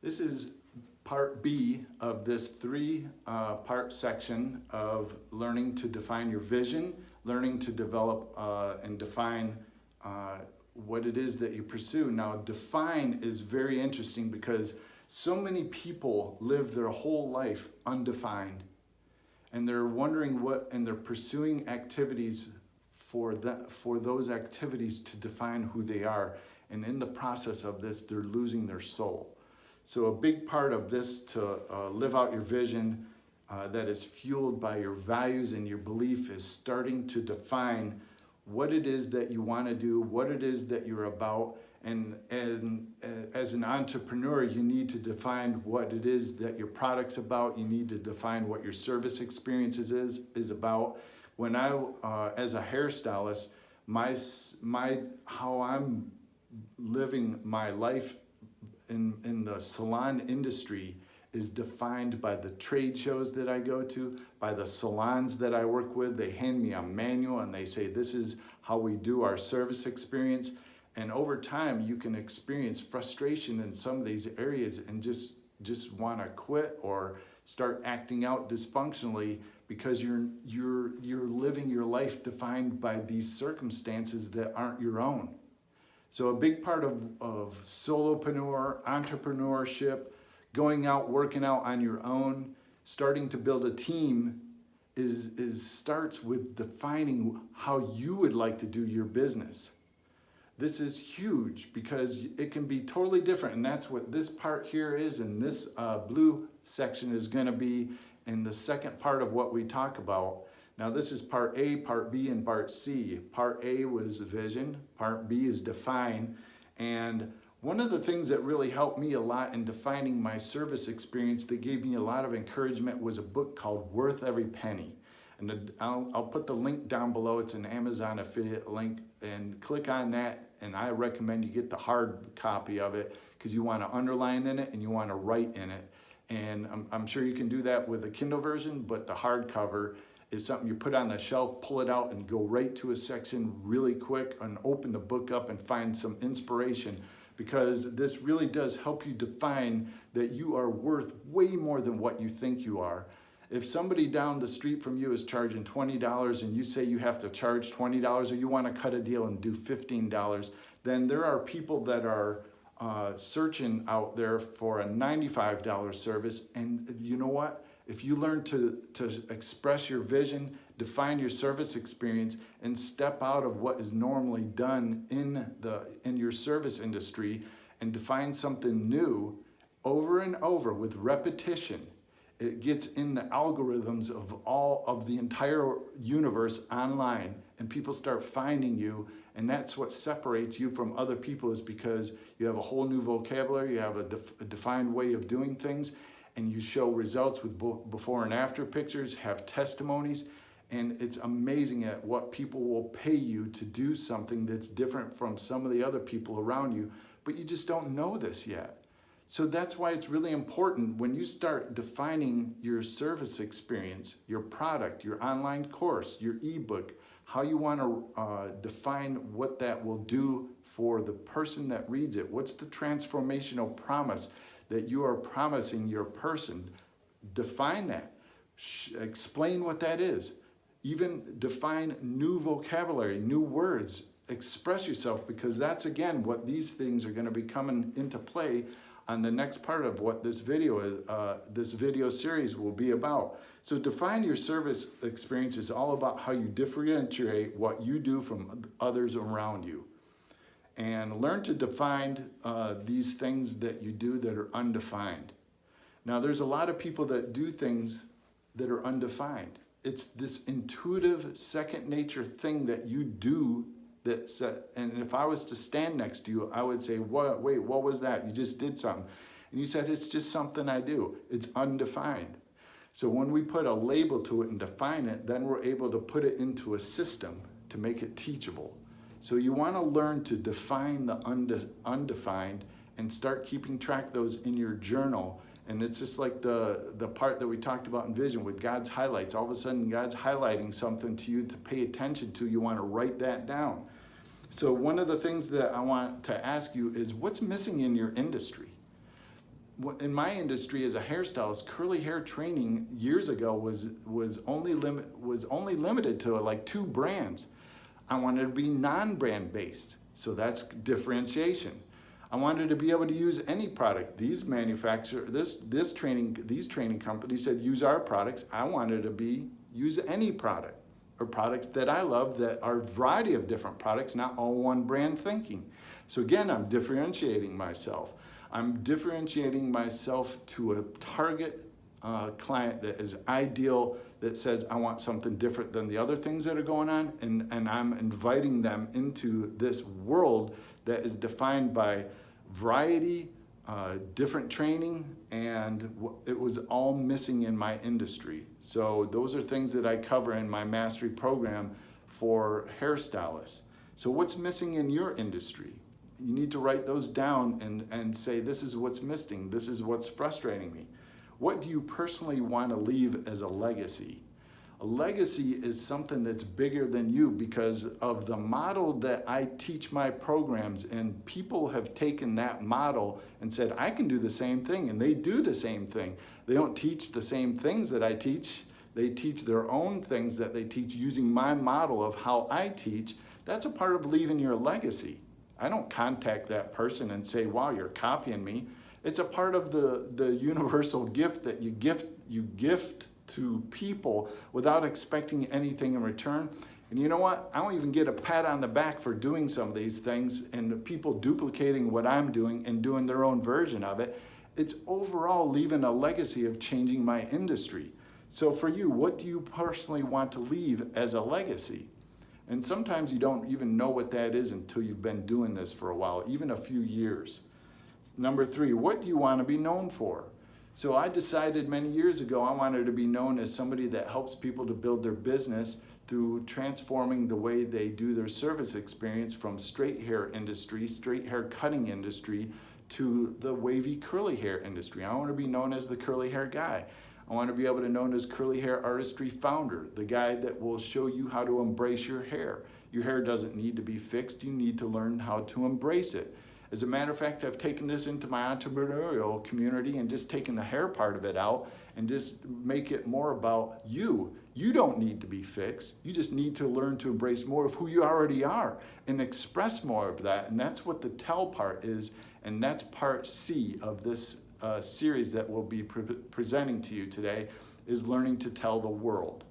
This is part B of this three-part section of learning to define your vision, learning to develop and define what it is that you pursue. Now, define is very interesting because so many people live their whole life undefined, and they're wondering what, and they're pursuing activities for those activities to define who they are. And in the process of this, they're losing their soul. So a big part of this to live out your vision that is fueled by your values and your belief is starting to define what it is that you want to do, what it is that you're about. And as an entrepreneur, you need to define what it is that your product's about. You need to define what your service experiences is about. When I, as a hairstylist, how I'm living my life in the salon industry is defined by the trade shows that I go to, by the salons that I work with. They hand me a manual and they say, this is how we do our service experience. And over time, you can experience frustration in some of these areas and just want to quit or start acting out dysfunctionally because you're living your life defined by these circumstances that aren't your own. So a big part of solopreneur, entrepreneurship, going out, working out on your own, starting to build a team starts with defining how you would like to do your business. This is huge because it can be totally different, and that's what this part here is, and this blue section is going to be in the second part of what we talk about. Now this is part A, part B, and part C. Part A was vision, part B is define, and one of the things that really helped me a lot in defining my service experience that gave me a lot of encouragement was a book called Worth Every Penny. And I'll put the link down below. It's an Amazon affiliate link, and click on that, and I recommend you get the hard copy of it because you want to underline in it and you want to write in it. And I'm sure you can do that with the Kindle version, but the hardcover is something you put on the shelf, pull it out, and go right to a section really quick and open the book up and find some inspiration, because this really does help you define that you are worth way more than what you think you are. If somebody down the street from you is charging $20 and you say you have to charge $20 or you want to cut a deal and do $15, then there are people that are searching out there for a $95 service. And you know what? If you learn to express your vision, define your service experience, and step out of what is normally done in your service industry and define something new over and over with repetition, it gets in the algorithms of all of the entire universe online, and people start finding you. And that's what separates you from other people, is because you have a whole new vocabulary, you have a defined way of doing things, and you show results with before and after pictures, have testimonies, and it's amazing at what people will pay you to do something that's different from some of the other people around you, but you just don't know this yet. So that's why it's really important when you start defining your service experience, your product, your online course, your ebook, how you want to define what that will do for the person that reads it. What's the transformational promise that you are promising your person? Define that. Explain what that is. Even define new vocabulary, new words. Express yourself, because that's again what these things are going to be coming into play on the next part of what this video series will be about. So define your service experience is all about how you differentiate what you do from others around you. And learn to define these things that you do that are undefined. Now, there's a lot of people that do things that are undefined. It's this intuitive second nature thing that you do. And if I was to stand next to you, I would say, wait, what was that? You just did something. And you said, it's just something I do. It's undefined. So when we put a label to it and define it, then we're able to put it into a system to make it teachable. So you want to learn to define the undefined and start keeping track of those in your journal. And it's just like the part that we talked about in vision with God's highlights. All of a sudden, God's highlighting something to you to pay attention to. You want to write that down. So one of the things that I want to ask you is, what's missing in your industry? in my industry as a hairstylist, curly hair training years ago was only limited to like 2 brands. I wanted to be non-brand based, so that's differentiation. I wanted to be able to use any product. These training companies said use our products. I wanted to use any product, or products that I love that are a variety of different products, not all one brand thinking. So again, I'm differentiating myself. I'm differentiating myself to a target client that is ideal, that says, I want something different than the other things that are going on, and I'm inviting them into this world that is defined by variety, different training, and it was all missing in my industry. So those are things that I cover in my mastery program for hairstylists. So what's missing in your industry? You need to write those down and say, this is what's missing, this is what's frustrating me. What do you personally want to leave as a legacy? A legacy is something that's bigger than you because of the model that I teach my programs, and people have taken that model and said, I can do the same thing, and they do the same thing. They don't teach the same things that I teach. They teach their own things that they teach using my model of how I teach. That's a part of leaving your legacy. I don't contact that person and say, wow, you're copying me. It's a part of the universal gift that you gift to people without expecting anything in return. And you know what? I don't even get a pat on the back for doing some of these things and people duplicating what I'm doing and doing their own version of it. It's overall leaving a legacy of changing my industry. So for you, what do you personally want to leave as a legacy? And sometimes you don't even know what that is until you've been doing this for a while, even a few years. Number 3, what do you want to be known for? So I decided many years ago I wanted to be known as somebody that helps people to build their business through transforming the way they do their service experience from straight hair industry, straight hair cutting industry, to the wavy curly hair industry. I want to be known as the curly hair guy. I want to be able to be known as Curly Hair Artistry founder, the guy that will show you how to embrace your hair. Your hair doesn't need to be fixed. You need to learn how to embrace it. As a matter of fact, I've taken this into my entrepreneurial community and just taken the hair part of it out and just make it more about you. You don't need to be fixed. You just need to learn to embrace more of who you already are and express more of that. And that's what the tell part is. And that's part C of this series that we'll be presenting to you today, is learning to tell the world.